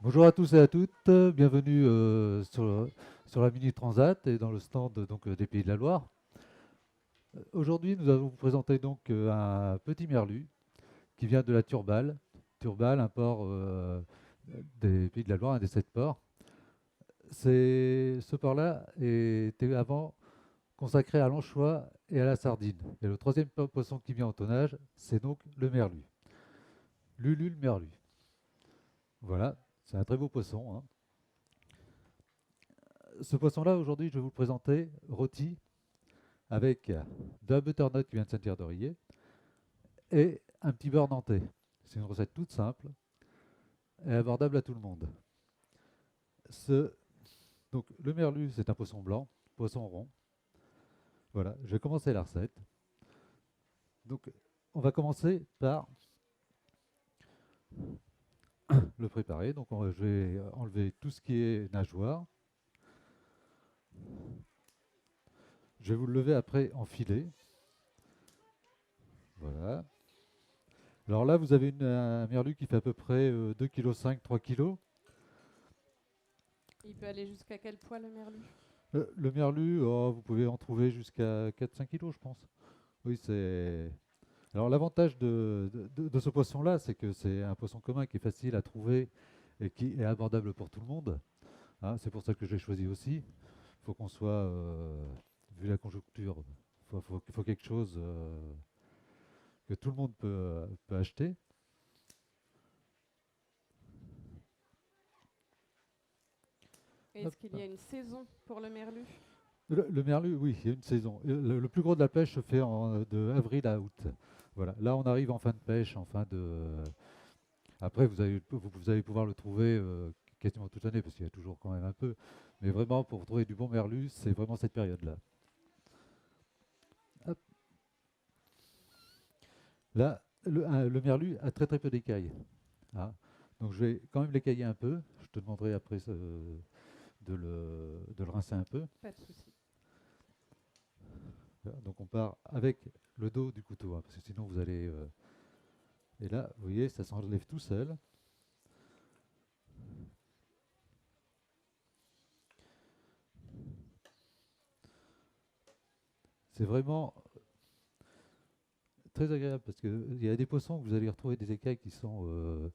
Bonjour à tous et à toutes, bienvenue sur la Mini Transat et dans le stand des Pays de la Loire. Aujourd'hui, nous allons vous présenter un petit merlu qui vient de la Turballe. Turballe, un port des Pays de la Loire, un des 7 ports. Ce port-là était avant consacré à l'anchois et à la sardine. Et le troisième poisson qui vient au tonnage, c'est donc le merlu. Lulu le merlu. Voilà, c'est un très beau poisson, hein. Ce poisson-là, aujourd'hui, je vais vous le présenter rôti avec de la butternut qui vient de Saint-Pierre d'Orier et un petit beurre nantais. C'est une recette toute simple et abordable à tout le monde. Ce, le merlu, c'est un poisson blanc, poisson rond. Voilà, je vais commencer la recette. Donc, on va commencer par le préparer. Je vais enlever tout ce qui est nageoire. Je vais vous le lever après en filet. Voilà. Alors là, vous avez un merlu qui fait à peu près 2,5 kg, 3 kg. Il peut aller jusqu'à quel poids le merlu? Le merlu, oh, vous pouvez en trouver jusqu'à 4-5 kg, je pense. Oui, c'est. Alors l'avantage de ce poisson-là, c'est que c'est un poisson commun qui est facile à trouver et qui est abordable pour tout le monde, hein. C'est pour ça que je l'ai choisi aussi. Il faut qu'on soit, vu la conjoncture, il faut quelque chose que tout le monde peut acheter. Est-ce qu'il y Hop. a une saison pour le merlu? Le merlu, oui, il y a une saison. Le plus gros de la pêche se fait de avril à août. Voilà. Là, on arrive en fin de pêche, en fin de. Après, vous allez pouvoir le trouver quasiment toute l'année, parce qu'il y a toujours quand même un peu. Mais vraiment, pour trouver du bon merlu, c'est vraiment cette période-là. Hop. Là, le merlu a très très peu d'écailles, hein. Donc je vais quand même l'écailler un peu. Je te demanderai après de le rincer un peu. Pas de souci. Voilà. Donc on part avec le dos du couteau, hein, parce que sinon vous allez. Et là, vous voyez, ça s'enlève tout seul. C'est vraiment très agréable parce qu'il y a des poissons que vous allez retrouver des écailles qui sont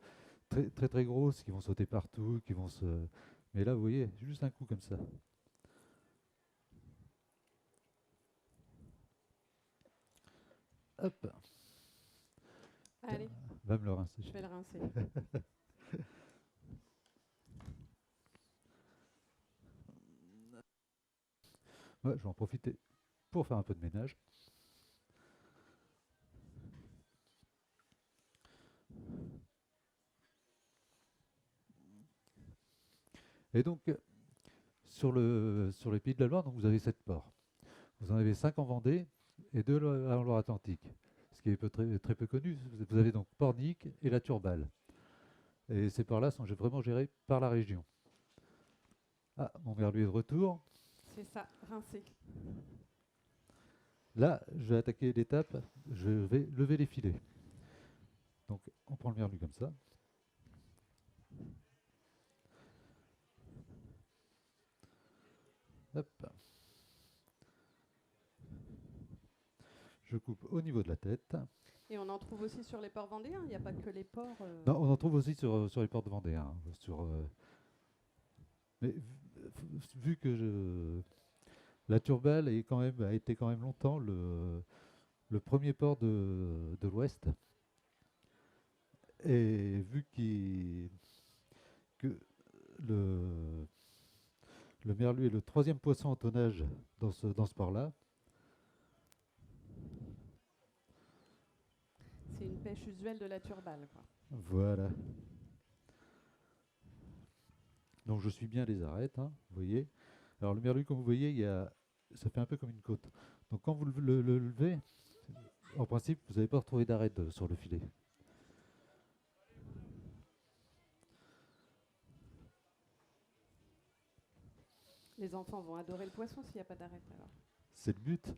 très très très grosses, qui vont sauter partout, qui vont se. Mais là, vous voyez, juste un coup comme ça. Hop, tiens, Allez, va me le rincer. je vais le rincer. Ouais, je vais en profiter pour faire un peu de ménage. Et donc, sur les Pays de la Loire, donc vous avez 7 ports. Vous en avez 5 en Vendée et 2 en Loire-Atlantique. Ce qui est très, très peu connu. Vous avez donc Pornic et la Turballe. Et ces ports-là sont vraiment gérés par la région. Ah, mon merlu est de retour. C'est ça, rincer. Là, je vais attaquer l'étape, je vais lever les filets. Donc, on prend le merlu comme ça. Hop, je coupe au niveau de la tête. Et on en trouve aussi sur les ports vendéens. Il n'y a pas que les ports. Non, on en trouve aussi sur les ports de Vendée, hein, mais vu que la Turballe a été quand même longtemps le premier port de l'Ouest, et vu que le, le merlu est le troisième poisson en tonnage dans ce port-là, C'est une pêche usuelle de la turballe, quoi. voilà. Donc je suis bien les arêtes, hein, vous voyez. Alors le merlu, comme vous voyez, ça fait un peu comme une côte. Donc quand vous le levez, en principe, vous n'allez pas retrouver d'arête sur le filet. Les enfants vont adorer le poisson s'il n'y a pas d'arête alors. C'est le but.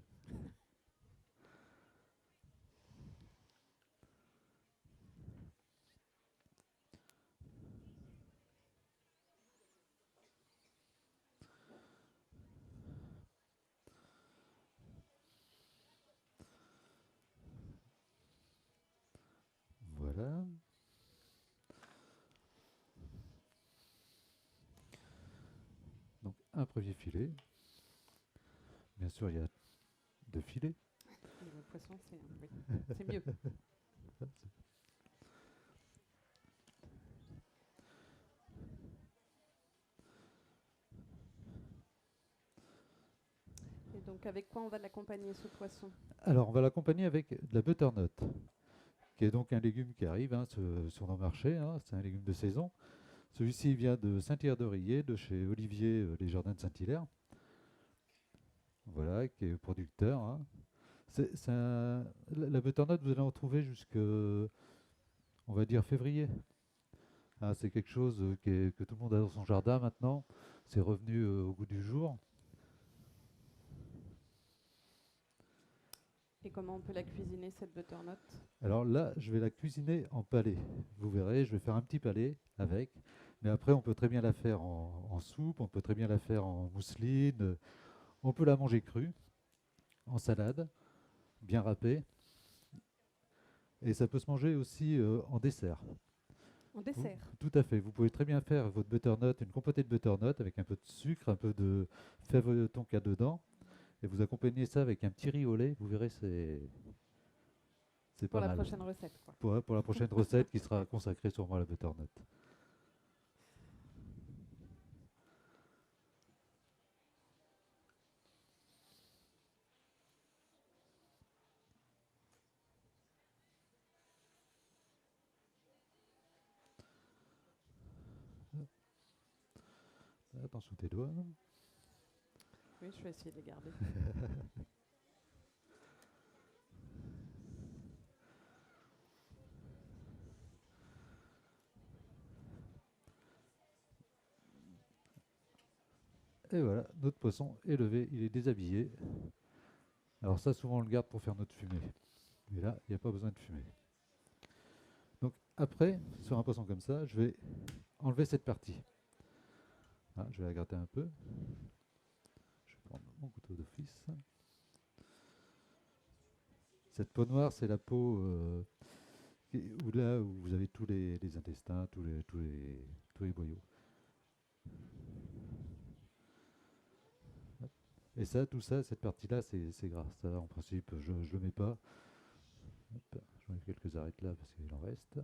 un premier filet. Bien sûr, il y a 2 filets. Le poisson, c'est oui, c'est mieux. Et donc, avec quoi on va l'accompagner, ce poisson? Alors, on va l'accompagner avec de la butternut, qui est donc un légume qui arrive sur nos marchés, hein. C'est un légume de saison. Celui-ci vient de Saint-Hilaire-de-Riez, de chez Olivier Les Jardins de Saint-Hilaire. Voilà, qui est producteur, hein. La butternut, vous allez en trouver jusque, on va dire, février. Ah, c'est quelque chose que tout le monde a dans son jardin maintenant. C'est revenu au goût du jour. Et comment on peut la cuisiner, cette butternut? Alors là, je vais la cuisiner en palais. Vous verrez, je vais faire un petit palais avec. Mais après, on peut très bien la faire en soupe, on peut très bien la faire en mousseline. On peut la manger crue, en salade, bien râpée. Et ça peut se manger aussi en dessert. En dessert. Tout à fait. Vous pouvez très bien faire votre butternut, une compotée de butternut avec un peu de sucre, un peu de fève de tonka dedans. Et vous accompagnez ça avec un petit riz au lait. Vous verrez, c'est Pour pas la mal. prochaine recette, quoi. Pour la prochaine recette qui sera consacrée sûrement à la butternut. Attention tes doigts. Oui, je vais essayer de les garder. Et voilà, notre poisson est levé, il est déshabillé. Alors ça, souvent on le garde pour faire notre fumée. Mais là, il n'y a pas besoin de fumer. Donc après, sur un poisson comme ça, je vais enlever cette partie. Ah, je vais la gratter un peu. Je vais prendre mon couteau d'office. Cette peau noire, c'est la peau là où vous avez tous les intestins, tous les boyaux. Et ça, tout ça, cette partie-là, c'est gras. Ça, en principe, je ne le mets pas. Hop, je mets quelques arêtes là parce qu'il en reste.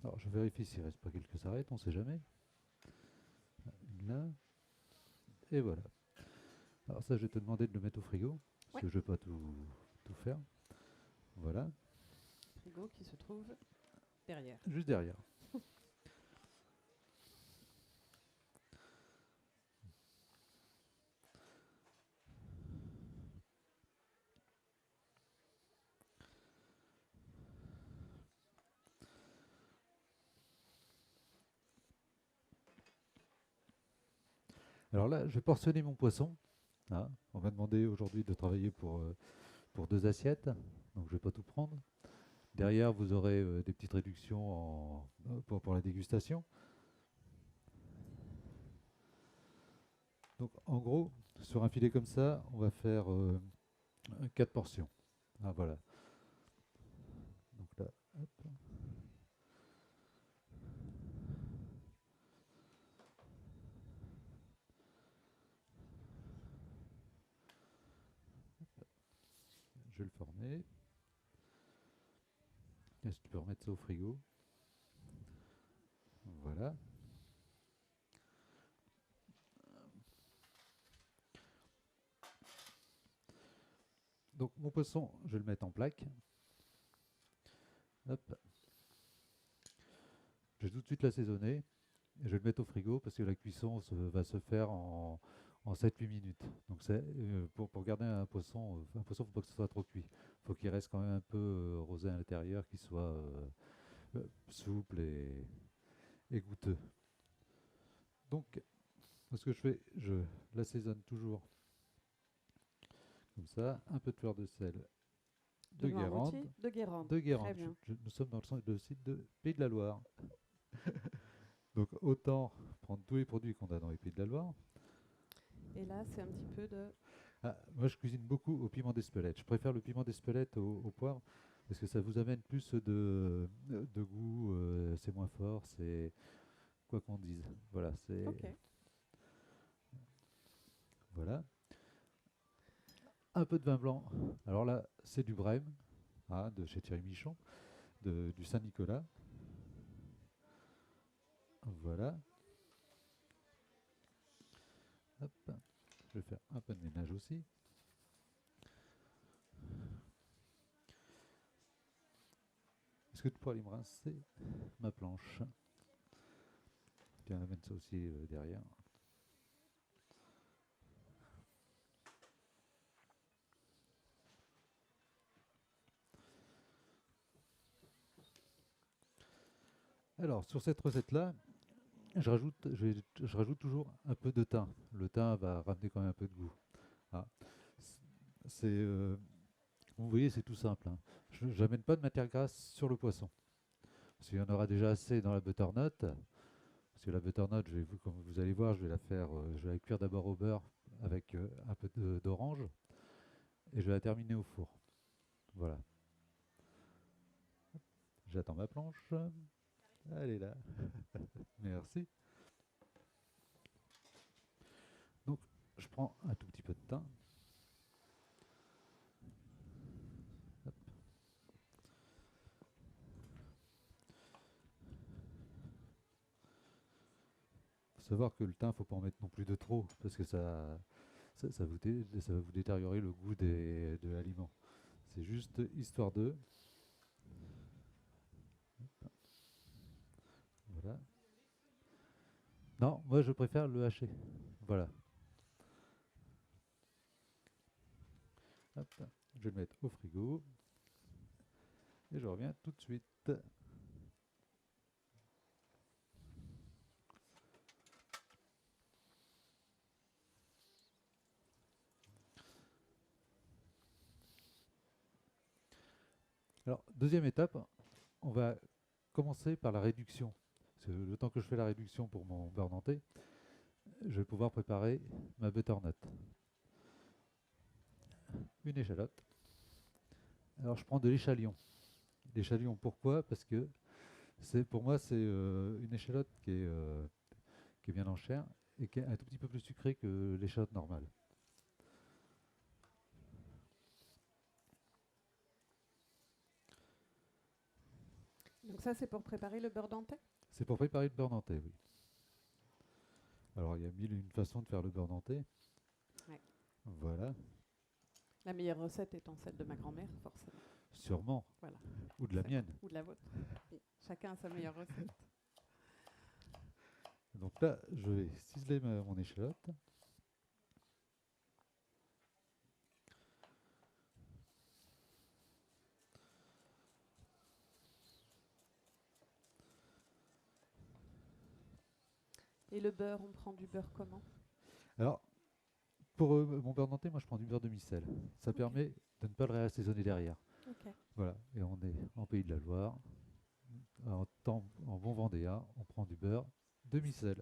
Alors, je vérifie s'il ne reste pas quelques arêtes, on ne sait jamais. Une là. Et voilà. Alors ça, je vais te demander de le mettre au frigo, parce Ouais. que je ne vais pas tout faire. Voilà, Frigo qui se trouve derrière. juste derrière. Alors là, je vais portionner mon poisson. Ah, on m'a demandé aujourd'hui de travailler pour 2 assiettes, donc je ne vais pas tout prendre. Derrière, vous aurez des petites réductions pour la dégustation. Donc en gros, sur un filet comme ça, on va faire 4 portions. Ah, voilà. Donc là, hop. Je vais le former. Est-ce que tu peux remettre ça au frigo? Voilà. Donc mon poisson, je vais le mettre en plaque. Hop. Je vais tout de suite l'assaisonner. Et je vais le mettre au frigo parce que la cuisson va se faire en 7-8 minutes. Donc pour garder un poisson, il ne faut pas que ce soit trop cuit. Il faut qu'il reste quand même un peu rosé à l'intérieur, qu'il soit souple et goûteux. Donc, ce que je fais, je l'assaisonne toujours comme ça. Un peu de fleur de sel de Guérande. Noirmoutier, de Guérande. De Guérande. Très bien. Nous sommes dans le site de Pays de la Loire. Donc autant prendre tous les produits qu'on a dans les Pays de la Loire. Et là, c'est un petit peu de... Ah, moi, je cuisine beaucoup au piment d'Espelette. Je préfère le piment d'Espelette au poivre parce que ça vous amène plus de goût. C'est moins fort. C'est quoi qu'on dise. Voilà, c'est Ok. voilà. Un peu de vin blanc. Alors là, c'est du Brème, hein, de chez Thierry Michon, du Saint-Nicolas. Voilà. Hop. Je vais faire un peu de ménage aussi. Est-ce que tu pourrais aller me rincer ma planche? Tiens, amène ça aussi derrière. Alors, sur cette recette-là, je rajoute toujours un peu de thym. Le thym va ramener quand même un peu de goût. Ah, c'est, vous voyez, c'est tout simple, hein. Je n'amène pas de matière grasse sur le poisson. Parce qu'il y en aura déjà assez dans la butternut. Parce que la butternut, comme vous allez voir, je vais la cuire d'abord au beurre avec un peu d'orange. Et je vais la terminer au four. Voilà. J'attends ma planche. Elle est là. Merci. Donc, je prends un tout petit peu de thym. Hop. Faut savoir que le thym, faut pas en mettre non plus de trop, parce que ça va vous détériorer le goût de l'aliment. C'est juste histoire de. Voilà. Non, moi je préfère le hacher. Voilà. Hop. Je vais le mettre au frigo. Et je reviens tout de suite. Alors, deuxième étape, on va commencer par la réduction. Parce que le temps que je fais la réduction pour mon beurre nantais, je vais pouvoir préparer ma butternut. Une échalote. Alors, je prends de l'échalion. L'échalion, pourquoi? Parce que pour moi, c'est une échalote qui est bien en chair et qui est un tout petit peu plus sucrée que l'échalote normale. Donc ça, c'est pour préparer le beurre denté? C'est pour préparer le beurre nantais, oui. Alors, il y a mille et une façons de faire le beurre nantais. Ouais. Voilà, La meilleure recette étant celle de ma grand-mère, forcément. sûrement. Voilà. Ou de la mienne. Ou de la vôtre. Oui. Chacun a sa meilleure recette. Donc là, je vais ciseler mon échalote. Et le beurre, on prend du beurre comment? Alors, pour mon beurre nantais, moi je prends du beurre demi-sel. Ça Ok. permet de ne pas le réassaisonner derrière. Ok. Voilà, et on est en Pays de la Loire. En bon vendéen, on prend du beurre demi-sel.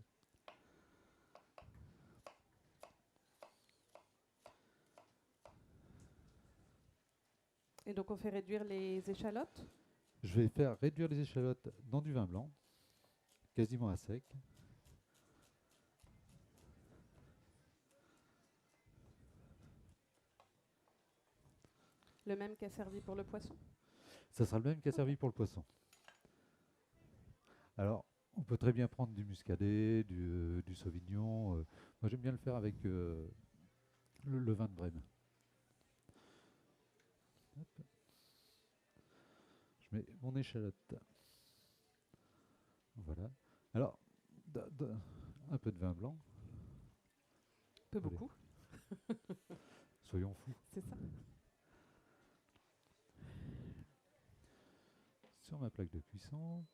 Et donc, on fait réduire les échalotes? Je vais faire réduire les échalotes dans du vin blanc, quasiment à sec. Le même qu'a servi pour le poisson? Ça sera le même qu'a Ok. servi pour le poisson. Alors, on peut très bien prendre du muscadet, du sauvignon. Moi, j'aime bien le faire avec le vin de Brème. Hop. Je mets mon échalote. Voilà. Alors, un peu de vin blanc. Peu Allez, beaucoup, soyons fous. c'est ça. Sur ma plaque de cuisson.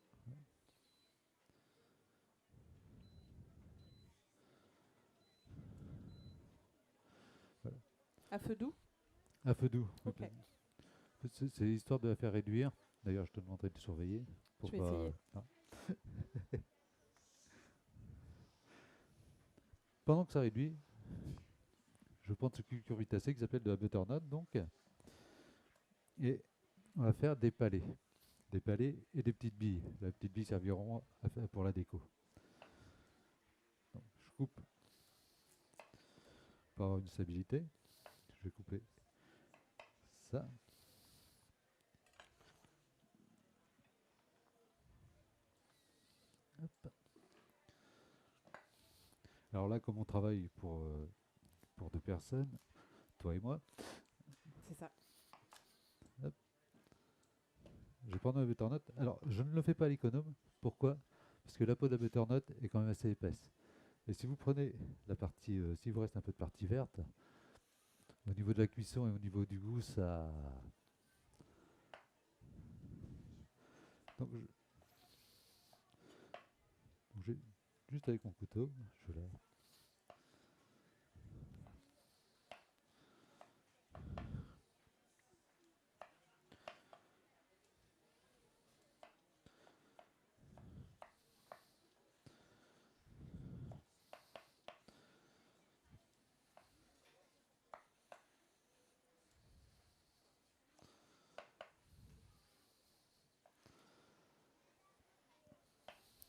Voilà. À feu doux? À feu doux. Ok. C'est histoire de la faire réduire. D'ailleurs, je te demanderai de surveiller. Pour Je vais pas, essayer. non. Pendant que ça réduit, je prends ce cucurbitacé qui s'appelle de la butternut, donc, et on va faire des palets et des petites billes. Les petites billes serviront pour la déco. Donc, je coupe pour avoir une stabilité. Je vais couper ça. Hop. Alors là, comme on travaille pour deux personnes, toi et moi, C'est ça. hop, je vais prendre ma butternut. Alors, je ne le fais pas à l'économe. Pourquoi? Parce que la peau de la butternut est quand même assez épaisse. Et si vous prenez la partie, s'il vous reste un peu de partie verte, au niveau de la cuisson et au niveau du goût, ça. Donc, juste avec mon couteau, je la.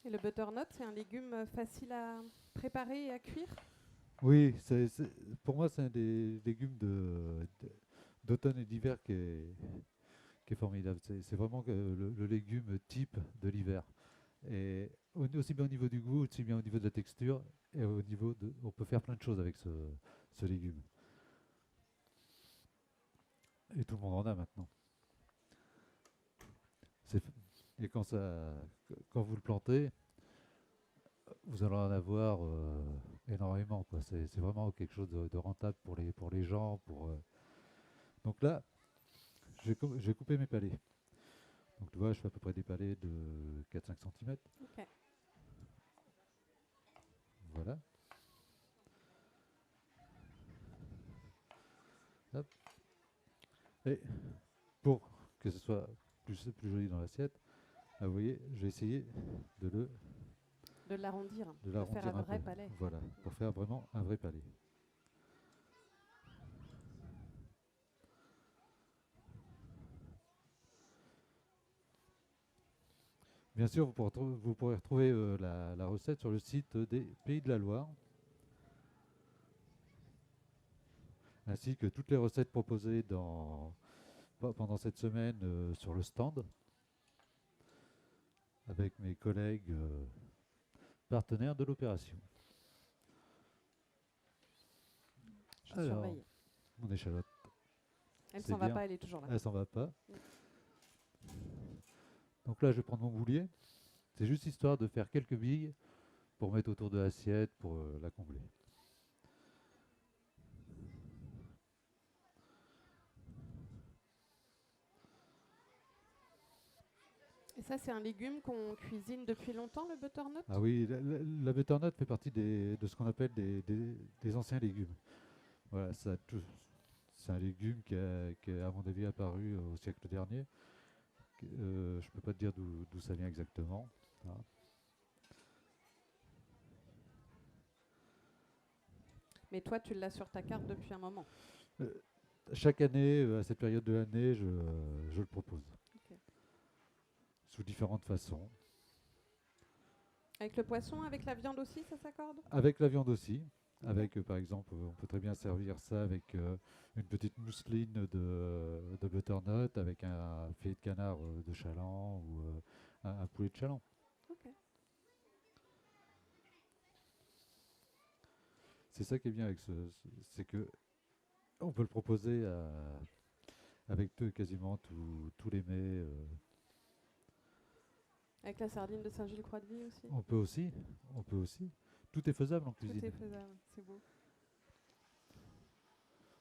Et le butternut, c'est un légume facile à préparer et à cuire? Oui, pour moi, c'est un des légumes d'automne et d'hiver qui est formidable. C'est vraiment le légume type de l'hiver. Et aussi bien au niveau du goût, aussi bien au niveau de la texture, et au niveau de. On peut faire plein de choses avec ce légume. Et tout le monde en a maintenant. C'est- Et quand vous le plantez, vous allez en avoir énormément, quoi. C'est vraiment quelque chose de rentable pour les gens. Donc là, je vais couper mes palets. Donc tu vois, je fais à peu près des palets de 4-5 cm. Ok. Voilà. Hop. Et pour que ce soit plus joli dans l'assiette, ah, vous voyez, je vais essayer de De l'arrondir, de de faire l'arrondir un un peu. vrai palais. Voilà, pour faire vraiment un vrai palais. Bien sûr, vous pourrez retrouver la recette sur le site des Pays de la Loire, ainsi que toutes les recettes proposées pendant cette semaine sur le stand, avec mes collègues partenaires de l'opération. Je Alors, surveille. mon échalote, Elle c'est s'en va bien, pas, elle est toujours là. elle s'en va pas. Mm. Donc là, je vais prendre mon boulier. C'est juste histoire de faire quelques billes pour mettre autour de l'assiette, pour la combler. Et ça, c'est un légume qu'on cuisine depuis longtemps, le butternut? Ah oui, la butternut fait partie de ce qu'on appelle des anciens légumes. Voilà, c'est un légume qui est, à mon avis, apparu au siècle dernier. Je ne peux pas te dire d'où ça vient exactement. Voilà. Mais toi, tu l'as sur ta carte depuis un moment. Euh, Chaque année, à cette période de l'année, je le propose Ok. sous différentes façons. Avec le poisson, avec la viande aussi, ça s'accorde? Avec la viande aussi. Ok. Avec, par exemple, on peut très bien servir ça avec une petite mousseline de butternut, avec un filet de canard de chaland ou un poulet de chaland. Ok. C'est ça qui est bien avec c'est que on peut le proposer avec quasiment tous les mets. Avec la sardine de Saint-Gilles-Croix-de-Vie aussi. On peut aussi, on peut aussi. Tout est faisable en Tout est cuisine. faisable, c'est beau.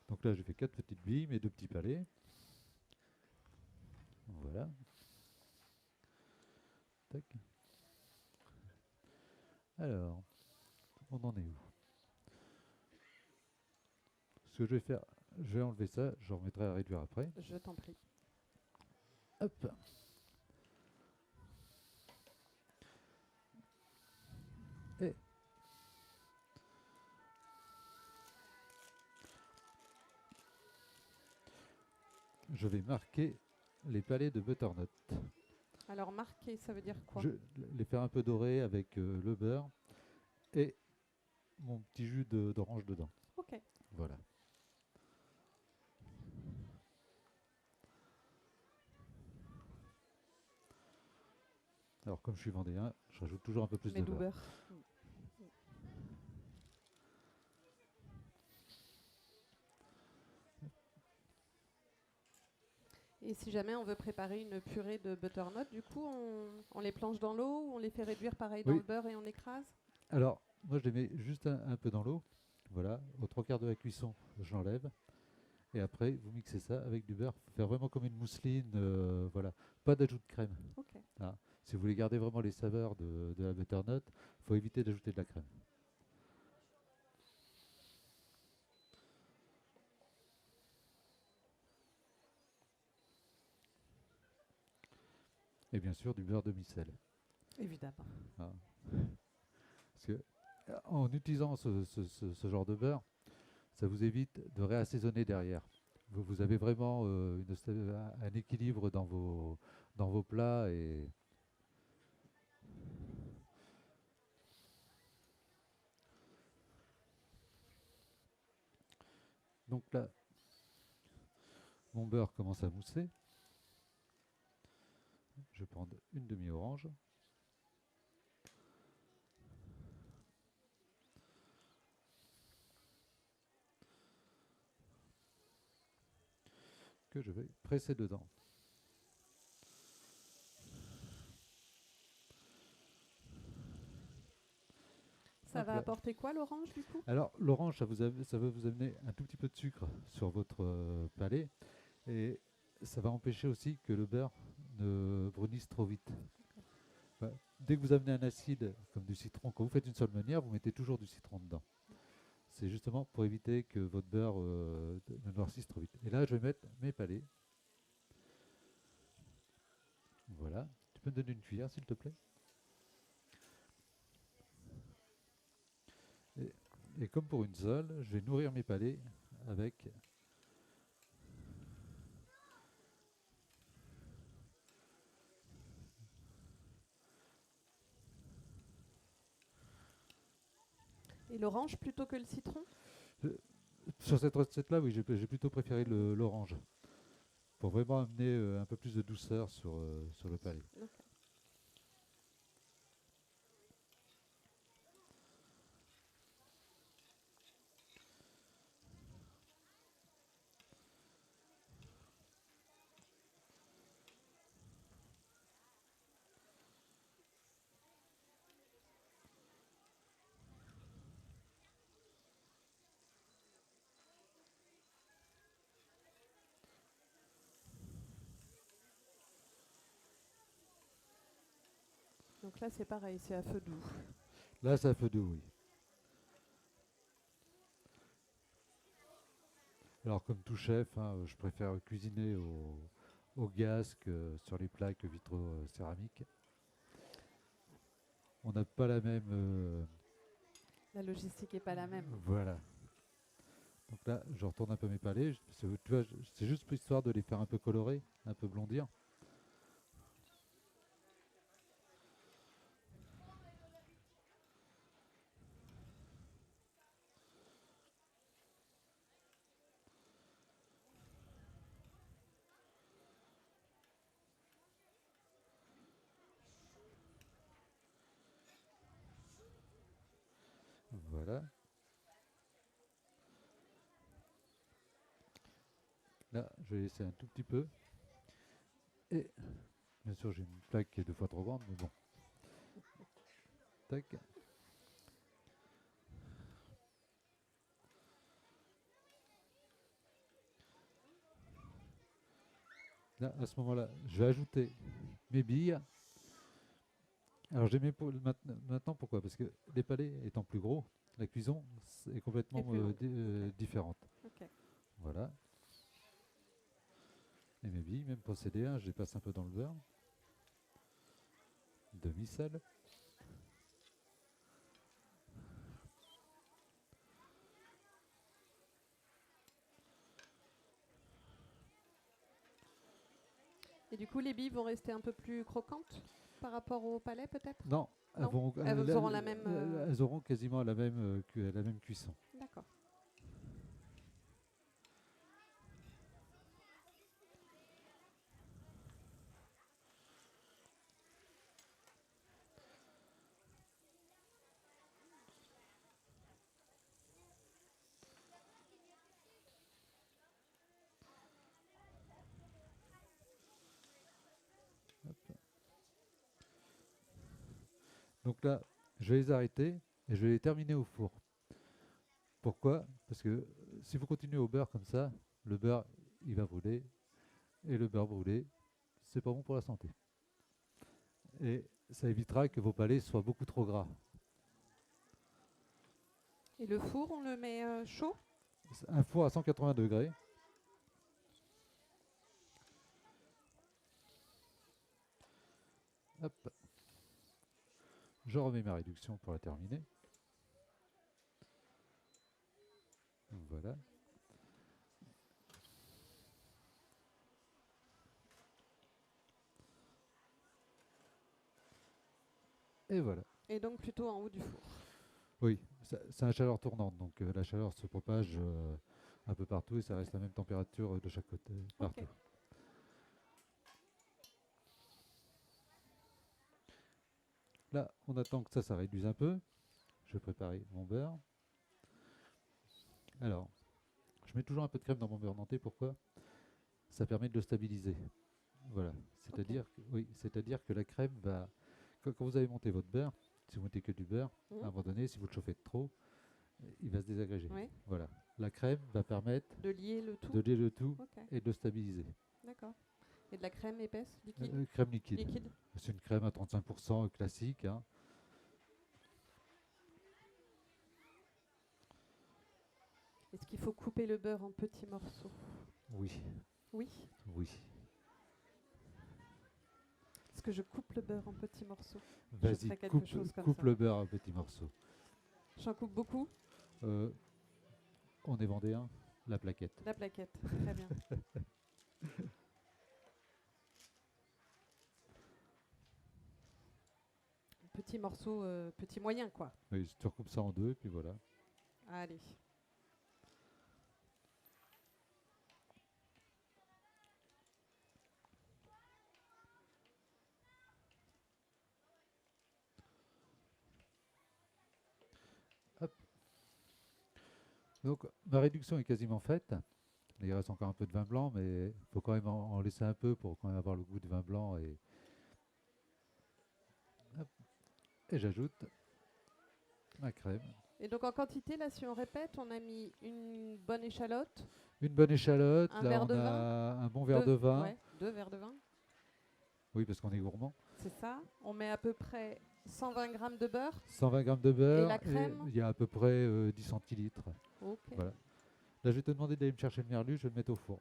Donc là, j'ai fait 4 petites billes, mes 2 petits palets. Voilà. Tac. Alors, on en est où? Ce que je vais faire, je vais enlever ça, je remettrai à réduire après. Je t'en prie. Hop. Et je vais marquer les palais de butternut. Alors marquer, ça veut dire quoi? Je les faire un peu dorés avec le beurre et mon petit jus d'orange dedans. Ok. Voilà. Alors comme je suis vendéen, je rajoute toujours un peu plus Mais de du beurre. beurre. Et si jamais on veut préparer une purée de butternut, du coup, on les plonge dans l'eau ou on les fait réduire pareil dans Oui. le beurre et on écrase? Alors moi je les mets juste un peu dans l'eau. Voilà. Aux 3/4 de la cuisson, je l'enlève. Et après, vous mixez ça avec du beurre. Faut faire vraiment comme une mousseline. Voilà. Pas d'ajout de crème. Ok. Ah. Si vous voulez garder vraiment les saveurs de la butternut, il faut éviter d'ajouter de la crème. Et bien sûr, du beurre demi-sel. Évidemment. Ah. Parce que, en utilisant ce genre de beurre, ça vous évite de réassaisonner derrière. Vous avez vraiment un équilibre dans vos plats. Et donc là, mon beurre commence à mousser. Je vais prendre une demi-orange. Que je vais presser dedans. Ça Hop va là. apporter quoi l'orange du coup? Alors, l'orange, ça va vous amener un tout petit peu de sucre sur votre palais. Et ça va empêcher aussi que le beurre ne brunisse trop vite. Ouais. Dès que vous amenez un acide comme du citron, quand vous faites une saumonière, vous mettez toujours du citron dedans. C'est justement pour éviter que votre beurre ne noircisse trop vite. Et là, je vais mettre mes palais. Voilà. Tu peux me donner une cuillère, s'il te plaît? Et, et comme pour une sole, je vais nourrir mes palais avec Et l'orange plutôt que le citron? euh, sur cette recette-là, oui, j'ai plutôt préféré l'orange pour vraiment amener un peu plus de douceur sur le palais. Ok. Donc là c'est pareil, c'est à feu doux. Là, ça fait doux, oui. Alors, comme tout chef, hein, je préfère cuisiner au gaz que sur les plaques vitro-céramiques. On n'a pas la même. La logistique est pas la même. Voilà. Donc là, je retourne un peu mes palais. Tu vois, c'est juste histoire de les faire un peu colorés, un peu blondir. Voilà. Là, je vais laisser un tout petit peu. Et bien sûr, j'ai une plaque qui est 2 fois trop grande, mais bon. Tac. Là, à ce moment-là, je vais ajouter mes billes. Alors, j'ai mis maintenant, pourquoi? Parce que les palais étant plus gros, la cuisson est complètement Et plus longue. Ok. différente. Ok. Voilà. Et mes billes, même procédé, hein, je les passe un peu dans le beurre. Demi-sel. Et du coup, les billes vont rester un peu plus croquantes par rapport au palais, peut-être? Non, Non, elles auront la même, elles auront quasiment la même cuisson. D'accord. Donc là, je vais les arrêter et je vais les terminer au four. Pourquoi? Parce que si vous continuez au beurre comme ça, le beurre il va brûler et le beurre brûlé, c'est pas bon pour la santé. Et ça évitera que vos palais soient beaucoup trop gras. Et le four, on le met chaud? Un four à 180 degrés. Hop. Je remets ma réduction pour la terminer. Voilà. Et voilà. Et donc plutôt en haut du four. Oui, c'est un chaleur tournante, donc la chaleur se propage un peu partout et ça reste la même température de chaque côté, partout. Ok. Là, on attend que ça réduise un peu. Je vais préparer mon beurre. Alors, je mets toujours un peu de crème dans mon beurre nantais. Pourquoi? Ça permet de le stabiliser. Voilà. C'est-à-dire que la crème va. Quand vous avez monté votre beurre, si vous mettez que du beurre, à un moment donné, si vous le chauffez de trop, il va se désagréger. Oui. Voilà. La crème va permettre De lier le tout. de lier le tout Ok. et de le stabiliser. D'accord. Et de la crème épaisse, liquide? Crème liquide. Liquide. C'est une crème à 35% classique, hein. Est-ce qu'il faut couper le beurre en petits morceaux? Oui, Oui. oui. Est-ce que je coupe le beurre en petits morceaux? Vas-y, ferai quelque chose comme coupe ça. le beurre en petits morceaux. J'en coupe beaucoup? Euh, on est vendéen, la plaquette. La plaquette. Très bien. Petits morceaux, petits moyens, quoi. Oui, tu recoupes ça en deux, et puis voilà. Allez. Hop. Donc, ma réduction est quasiment faite. Il reste encore un peu de vin blanc, mais il faut quand même en laisser un peu pour quand même avoir le goût de vin blanc. Hop. Et j'ajoute ma crème. Et donc en quantité, là, si on répète, on a mis une bonne échalote, Une bonne échalote. un Là, verre on de a vin, un bon verre de vin. ouais, 2 verres de vin, Oui, parce qu'on est gourmand. c'est ça. On met à peu près 120 grammes de beurre. 120 grammes de beurre. Et la crème? Il y a à peu près 10 centilitres. Ok. Voilà. Là, je vais te demander d'aller me chercher le merlu. Je vais le mettre au four.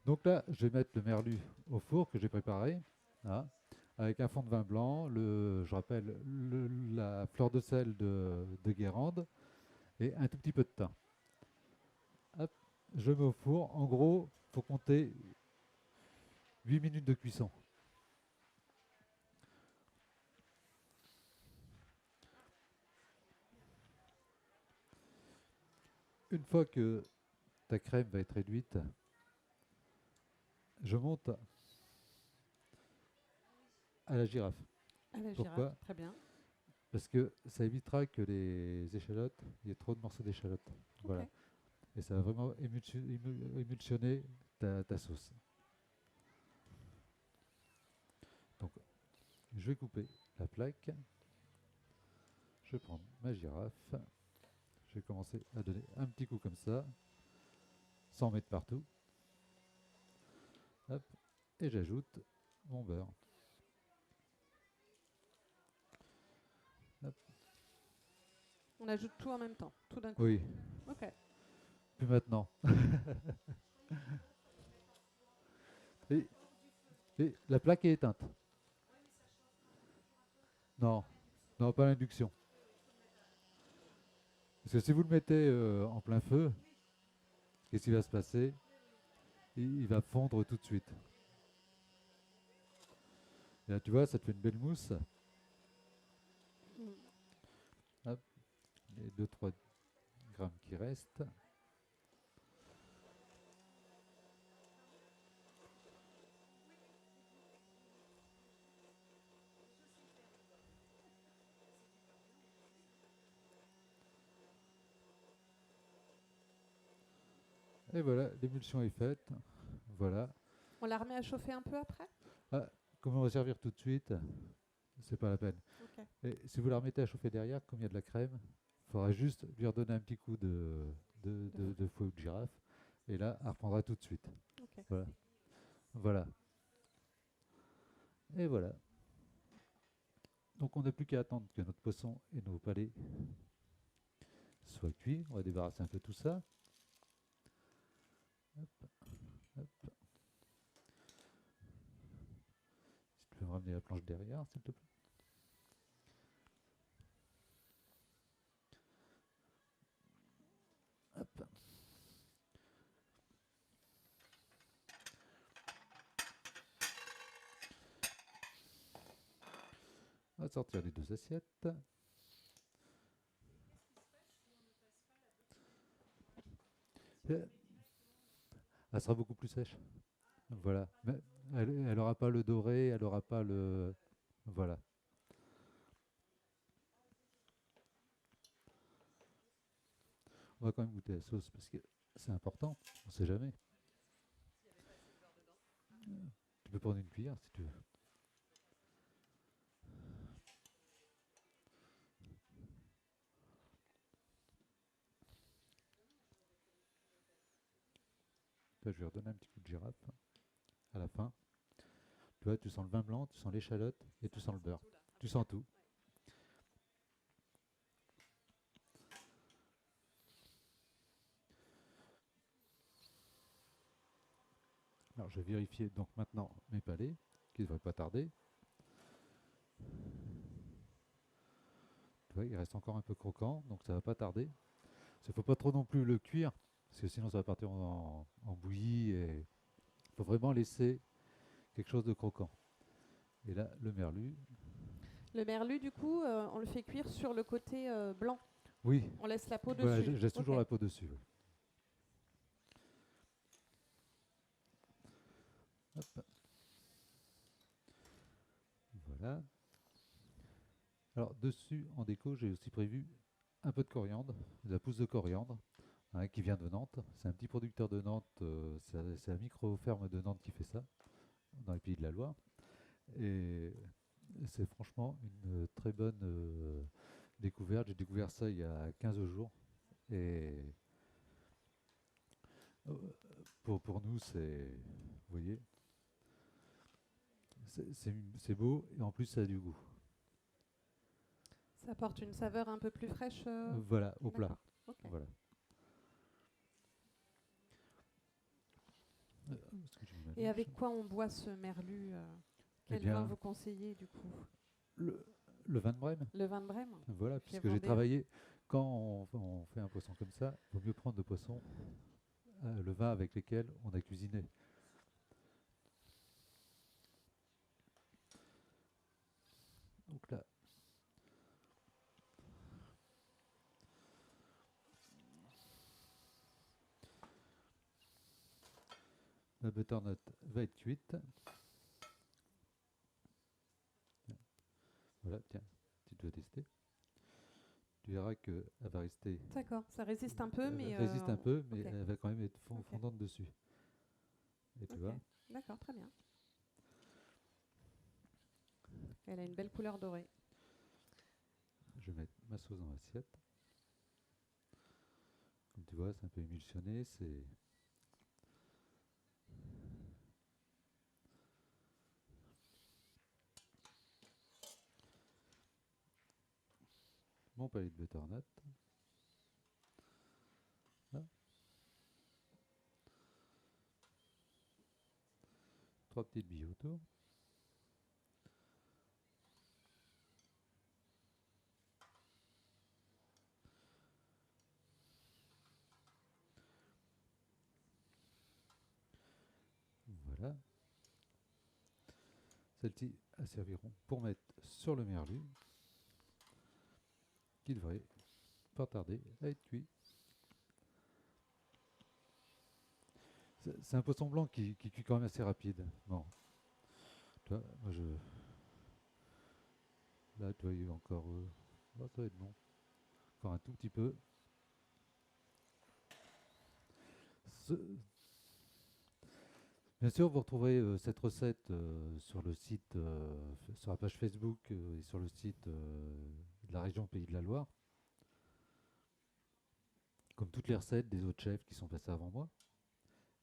Donc là, je vais mettre le merlu au four que j'ai préparé, hein, avec un fond de vin blanc, je rappelle la fleur de sel de Guérande et un tout petit peu de thym. Hop, je mets au four. En gros, il faut compter 8 minutes de cuisson. Une fois que ta crème va être réduite, je monte à la girafe. À la Pourquoi? girafe, très bien. Parce que ça évitera que les échalotes, il y ait trop de morceaux d'échalotes. Voilà. Ok. Et ça va vraiment émulsionner ta sauce. Donc, je vais couper la plaque. Je prends ma girafe. Je vais commencer à donner un petit coup comme ça, sans mettre partout. Hop, et j'ajoute mon beurre. Hop. On ajoute tout en même temps, tout d'un coup. Oui, Ok. plus maintenant. Et, et la plaque est éteinte. Non, non, pas l'induction. Parce que si vous le mettez en plein feu, qu'est-ce qui va se passer? Il va fondre tout de suite. Et là, tu vois, ça te fait une belle mousse. Mm. Hop, les 2-3 grammes qui restent. Et voilà, l'émulsion est faite. Voilà. On la remet à chauffer un peu après? Ah, comme on va servir tout de suite, c'est pas la peine. Ok. Et si vous la remettez à chauffer derrière, comme il y a de la crème, il faudra juste lui redonner un petit coup de fouet ou de girafe. Et là, elle reprendra tout de suite. Ok. Voilà. Voilà. Et voilà. Donc on n'a plus qu'à attendre que notre poisson et nos palais soient cuits. On va débarrasser un peu tout ça. Hop, hop. Si tu peux me ramener la planche derrière, s'il te plaît. Hop. On va sortir les deux assiettes. Elle sera beaucoup plus sèche. Voilà. Mais elle n'aura pas le doré, elle n'aura pas le... Voilà. On va quand même goûter la sauce parce que c'est important. On ne sait jamais. Tu peux prendre une cuillère si tu veux. Là, je vais redonner un petit coup de girafe à la fin. Tu vois, tu sens le vin blanc, tu sens l'échalote et tu sens le beurre. Tu sens tout. Alors, je vais vérifier donc maintenant mes palais, qui ne devraient pas tarder. Tu vois, il reste encore un peu croquant, donc ça va pas tarder. Il ne faut pas trop non plus le cuire, parce que sinon ça va partir en bouillie. Et il faut vraiment laisser quelque chose de croquant. Et là, le merlu. Le merlu, du coup, on le fait cuire sur le côté blanc. Oui, On laisse la peau voilà, dessus. je laisse Ok. toujours la peau dessus. Oui. Hop. Voilà. Alors, dessus, en déco, j'ai aussi prévu un peu de coriandre, de la pousse de coriandre, hein, qui vient de Nantes. C'est un petit producteur de Nantes, c'est la micro-ferme de Nantes qui fait ça, dans les pays de la Loire. Et c'est franchement une très bonne découverte. J'ai découvert ça il y a 15 jours. Et euh, pour nous, c'est, vous voyez, c'est beau et en plus ça a du goût. Ça apporte une saveur un peu plus fraîche. Voilà, au plat. D'accord. Ok. Voilà. Est-ce que j'ai mis ma Et louche? avec quoi on boit ce merlu Eh Quel vin bien, vous conseillez, du coup? le, le vin de Brême. Le vin de Brême? Voilà, Chez puisque j'ai Vendéen. travaillé, quand on fait un poisson comme ça, il vaut mieux prendre le poisson, le vin avec lequel on a cuisiné. Donc là, la butternut va être cuite. Voilà, tiens, tu dois tester. Tu verras qu'elle va rester, D'accord. Ça résiste un peu, mais... elle résiste un peu, mais ok. elle va quand même être Ok. fondante dessus. Et tu Ok. vois, D'accord, très bien. Elle a une belle couleur dorée. je vais mettre ma sauce dans l'assiette. Comme tu vois, c'est un peu émulsionné. C'est mon palais de butternut. Là. 3 petites billes autour. Voilà. Celles-ci serviront pour mettre sur le merlu, qui devrait pas tarder à être cuit. C'est un poisson blanc qui cuit quand même assez rapide. Bon, tu vois, moi là, tu vois, il y a encore, ça va être bon. Encore un tout petit peu. Ce- Bien sûr, vous retrouverez cette recette sur le site, sur la page Facebook et sur le site de la région Pays de la Loire, comme toutes les recettes des autres chefs qui sont passés avant moi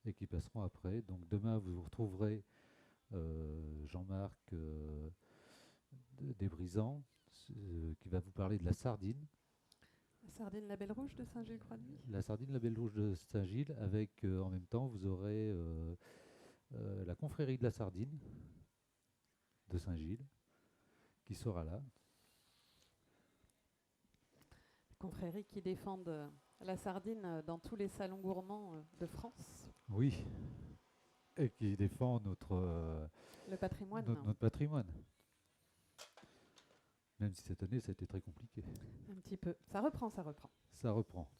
et qui passeront après. Donc demain, vous retrouverez Jean-Marc Desbrisants qui va vous parler de la sardine. La sardine Label Rouge de Saint-Gilles-Croix-de-Vie. La sardine Label Rouge de Saint-Gilles, avec en même temps, vous aurez la confrérie de la sardine de Saint-Gilles qui sera là. Confréries qui défendent la sardine dans tous les salons gourmands de France. Oui, et qui défend Le patrimoine. notre patrimoine. Même si cette année, ça a été très compliqué. Un petit peu. Ça reprend, ça reprend. Ça reprend.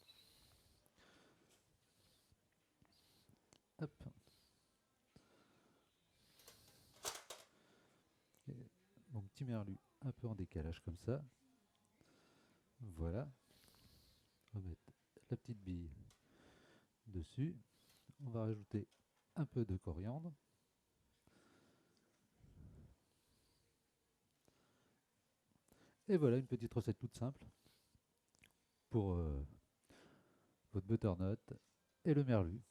Hop. Et mon petit merlu un peu en décalage comme ça. Voilà. On va mettre la petite bille dessus. On va rajouter un peu de coriandre. Et voilà une petite recette toute simple pour votre butternut et le merlu.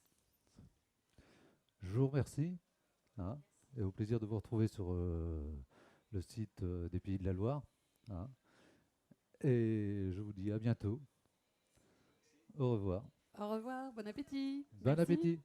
Je vous remercie hein, et au plaisir de vous retrouver sur le site des Pays de la Loire. Hein, et je vous dis à bientôt. Au revoir. Au revoir, bon appétit. Bon Merci. appétit.